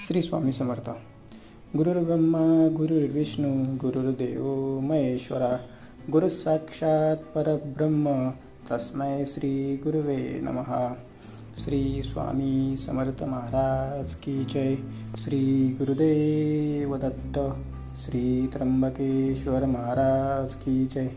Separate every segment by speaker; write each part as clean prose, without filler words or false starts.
Speaker 1: श्री स्वामी समर्थ. गुरुर्ब्रह्मा गुरुर्विष्णू गुरुर्देव महेश्वरा, गुरु साक्षात परब्रह्म तस्मै श्री गुरुवे नमः. श्री स्वामी समर्थ महाराज की जय. श्री गुरुदेव दत्त. श्री त्र्यंबकेश्वर महाराज की जय.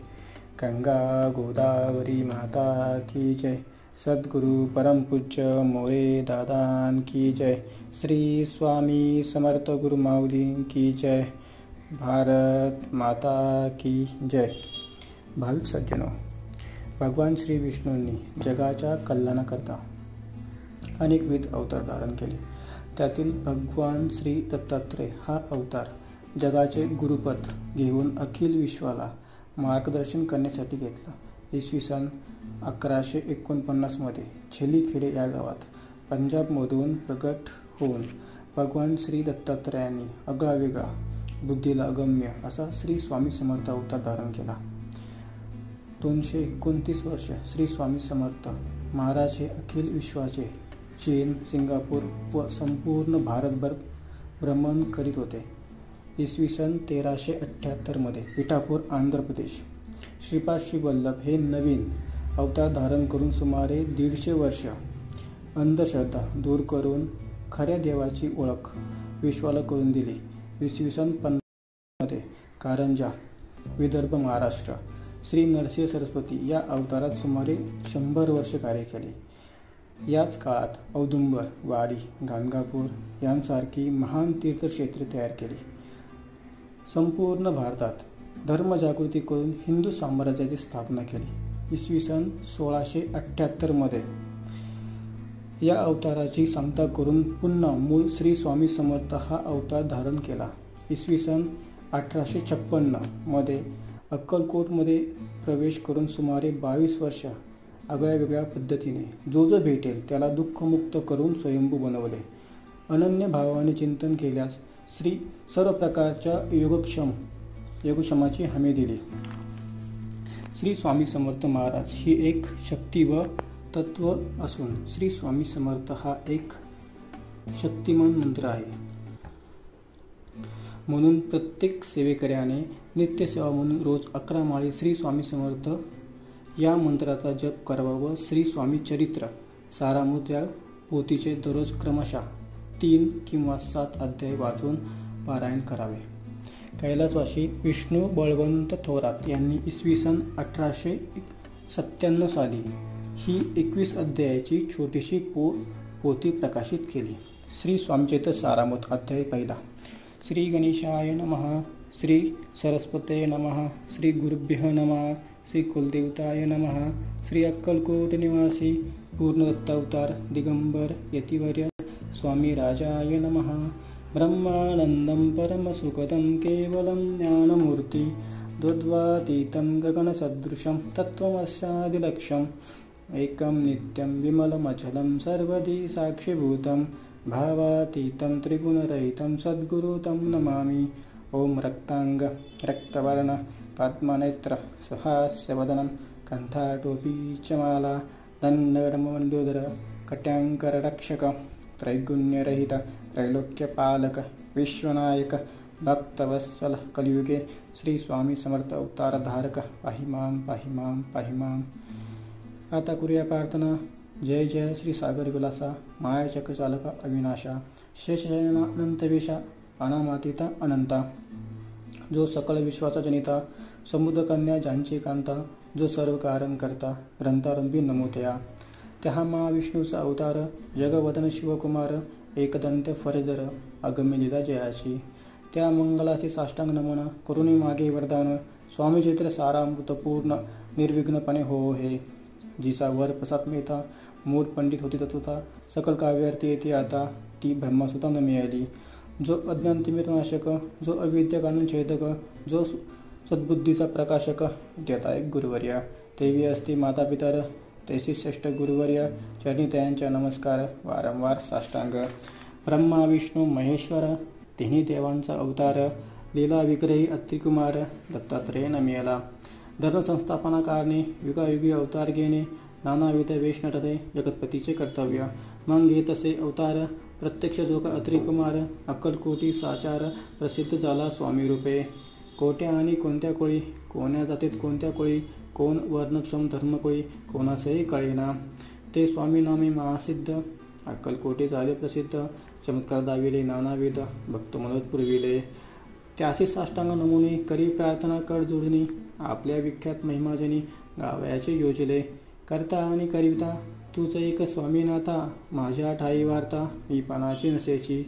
Speaker 1: गंगा गोदावरी माता की जय. सद्गुरु परम पूज्य मोरे दादान की जय. श्री स्वामी समर्थ गुरु माऊली की जय. भारत माता की जय. भाविक सज्जनो, भगवान श्री विष्णूंनी जगाच्या कल्याणाकरता अनेकविध अवतार धारण केले. त्यातील भगवान श्री दत्तात्रय हा अवतार जगाचे गुरुपद घेऊन अखिल विश्वाला मार्गदर्शन करण्यासाठी घेतला. इसवी सन 1149 मध्ये छेलीखेडे या गावात पंजाबमधून प्रगट होऊन भगवान श्री दत्तात्रयांनी आगळावेगळा, बुद्धीला अगम्य असा श्री स्वामी समर्थ अवतार धारण केला. 229 वर्ष श्री स्वामी समर्थ महाराज हे अखिल विश्वाचे चीन, सिंगापूर व संपूर्ण भारतभर भ्रमण करीत होते. इसवी सन 1378 मध्ये पिठापूर, आंध्र प्रदेश श्रीपाद श्री वल्लभ हे नवीन अवतार धारण करून सुमारे 150 वर्ष अंधश्रद्धा दूर करून खऱ्या देवाची ओळख विश्वाला करून दिली. इसवी सन 50 मध्ये कारंजा, विदर्भ, महाराष्ट्र श्री नरसिंह सरस्वती या अवतारात सुमारे 100 वर्ष कार्य केले. याच काळात औदुंबर, वाडी, गाणगापूर यांसारखी महान तीर्थक्षेत्रे तयार केली. संपूर्ण भारतात धर्मजागृती करून हिंदू साम्राज्याची स्थापना केली. इसवी सन 1678 मध्ये या अवताराची सांगता करून पुन्हा मूळ श्री स्वामी समर्थ हा अवतार धारण केला. इसवी सन 1856 मध्ये अक्कलकोटमध्ये प्रवेश करून सुमारे 22 वर्ष आगळ्यावेगळ्या पद्धतीने जो भेटेल त्याला दुःखमुक्त करून स्वयंभू बनवले. अनन्य भावाने चिंतन केल्यास श्री सर्व प्रकारच्या योगक्षमाची हमी दिली. श्री स्वामी समर्थ महाराज ही एक शक्ती व तत्व असून श्री स्वामी समर्थ हा एक शक्तिमान मंत्र आहे. म्हणून प्रत्येक सेवेकऱ्याने नित्यसेवा म्हणून रोज 11 माळी श्री स्वामी समर्थ या मंत्राचा जप करावा व श्री स्वामी चरित्र सारामृत या पोथीचे दररोज क्रमशः 3 किंवा 7 अध्याय वाचून पारायण करावे. कैलासवासी विष्णू बळवंत थोरात यांनी इसवी सन 1897 साली ही 21 अध्यायाची छोटीशी पोथी प्रकाशित केली. श्री स्वामीचरित्र सारामृत अध्याय पहिला. श्री गणेशाय नमः. श्री सरस्वते नमः. श्री गुरुभ्यो नमः. श्री कुलदेवताय नमः. श्री अक्कलकोट निवासी पूर्णदत्तावतार दिगंबर यतिवर्य स्वामी राजाय नमः. ब्रह्मानंदं परमसुखदं केवलं ज्ञानमूर्ति द्वद्वातीतं गगनसदृशं तत्त्वमस्यादिलक्ष्यम् एकं नित्यं विमलमचलं सर्वदी साक्षिभूतं भावातीतं त्रिगुणरहितं सद्गुरु तं नमामि. ओम रक्तांग रक्तवर्ण पद्मनेत्र सहास्यवदनं कंठाटोपी च माला दण्डमण्डोदर कट्यांकररक्षक त्रैगुण्यरहित त्रैलोक्यपालक विश्वनायक भक्तवत्सल कलियुगे श्री स्वामी समर्थ अवतारधारक पाहिमाम पाहिमाम पाहिमाम. आता करूया प्रार्थना. जय जय श्री सागर विलासा माया चक्रचालका अविनाशा शेषशयना अनंतवेशा अनामातीता अनंता. जो सकळ विश्वाचा जनिता समुद्रकन्या ज्यांची कांता जो सर्व कारण करता ग्रंथारंभी नमोतया. त्या महाविष्णूचा अवतार जगवदन शिवकुमार एकदंत फरदर अगम्य लीला जयाची. त्या मंगलाचे साष्टांग नमन करुणी मागे वरदान स्वामी चरित्र सारामृत पूर्ण निर्विघ्नपणे हो हे. जिचा वर प्रसाद मिळता मूळ पंडित होती तत्वता सकल काव्यार्थी येते आता ती ब्रह्मसुता न मिळाली. जो अज्ञान तिमिरनाशक जो अविद्या कानून छेदक जो सद्बुद्धीचा प्रकाशक देता एक गुरुवर्य. देवी असती माता पितर तैसी श्रेष्ठ गुरुवर्य चरणी त्यांच्या नमस्कार वारंवार साष्टांग. ब्रह्मा विष्णू महेश्वर तिन्ही देवांचा अवतार लीला विग्रही अत्रिकुमार दत्तात्रेय मिळाला. धर्मसंस्थापना कारणे युगायुगी अवतार घेणे नानाविध वेश नटते जगतपतीचे कर्तव्य. मग हे तसे अवतार प्रत्यक्ष जो का अत्रिकुमार अक्कलकोटी साचार प्रसिद्ध झाला स्वामी रूपे. कोट्या आणि कोणत्या कोळी, कोण्या जातीत कोणत्या कोळी, कोण वर्णक्षम धर्मकोळी, कोणासही कळेना. ते स्वामी नामे महासिद्ध, अक्कलकोटी झाले प्रसिद्ध. चमत्कार दाविले नानाविध, भक्त मनोद पुरविले. त्यासी साष्टांग नमुनी, करी प्रार्थना कड जोडणी. आपल्या विख्यात महिमाजनी, गावयाचे योजले. करता आणि करिता, तूच एक स्वामीनाथा. माझ्या ठाई वार्ता, मी पानाची नसेची.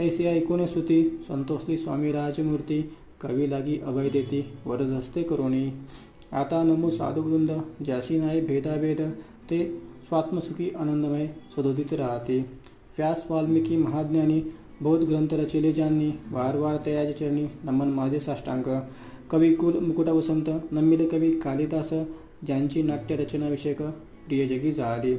Speaker 1: ऐसी ऐकून सुती, संतोषली स्वामी राजमूर्ती. कवी लागी अभय देती, वरदहस्ते करुणी. आता नमो साधुवृंद, ज्यासी नाही भेदाभेद. ते स्वात्मसुखी आनंदमय सदोदित राहते. व्यास वाल्मिकी महाज्ञानी, बौद्ध ग्रंथ रचिले ज्यांनी. वारंवार तयाचे चरणी, नमन माझे साष्टांग. कवी कुल मुकुटा वसंत, नमिले कवी कालिदास. ज्यांची नाट्यरचना विषयक प्रिय जगी झाली.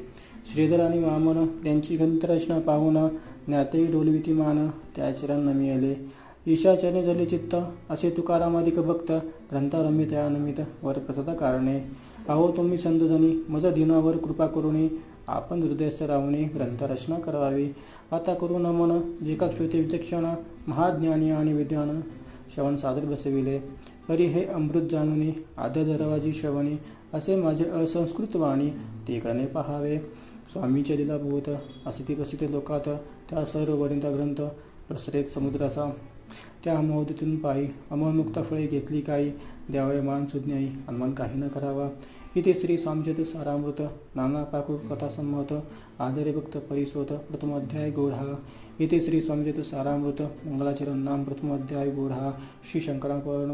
Speaker 1: श्रीधर आणि वामन, त्यांची ग्रंथरचना पाहून ज्ञाते डोलविती मान. त्या चरण नमिले, ईशाचरणे जले चित्त. असे तुकारामादिक भक्त, ग्रंथा रम्य त्या नमित वर प्रसाद कारणे. अहो तुम्ही संतजनी, मज दिनावर कृपा करुणी. आपण हृदयस्थ राहुनी, ग्रंथरचना करावी. आता करू नमन, जे का श्रुती विचक्षण. महाज्ञानी आणि विद्वान, श्रवण सादर बसविले. परी हे अमृत जाणुनी, आद्य दरवाजी श्रवणी. असे माझे असंस्कृत वाणी, ते करणे पहावे. स्वामीचे लीलाभूत, असिती प्रसिद्ध लोकात. त्या सर्व वरिंदा ग्रंथ प्रसरेत समुद्राचा. त्या मोहतीतून पायी, अमोलमुक्त फळे घेतली काही. द्यावे मान सुज्ञाई, अन्मान काही न करावा. इथे श्री स्वामीचरित्र सारामृत, नाना पाकुळ कथा संमत. आदरे भक्त परिसोत, प्रथम अध्याय गोढा. इथे श्री स्वामीचरित्र सारामृत, मंगलाचरण नाम प्रथम अध्याय गोढा. श्री शंकरापर्ण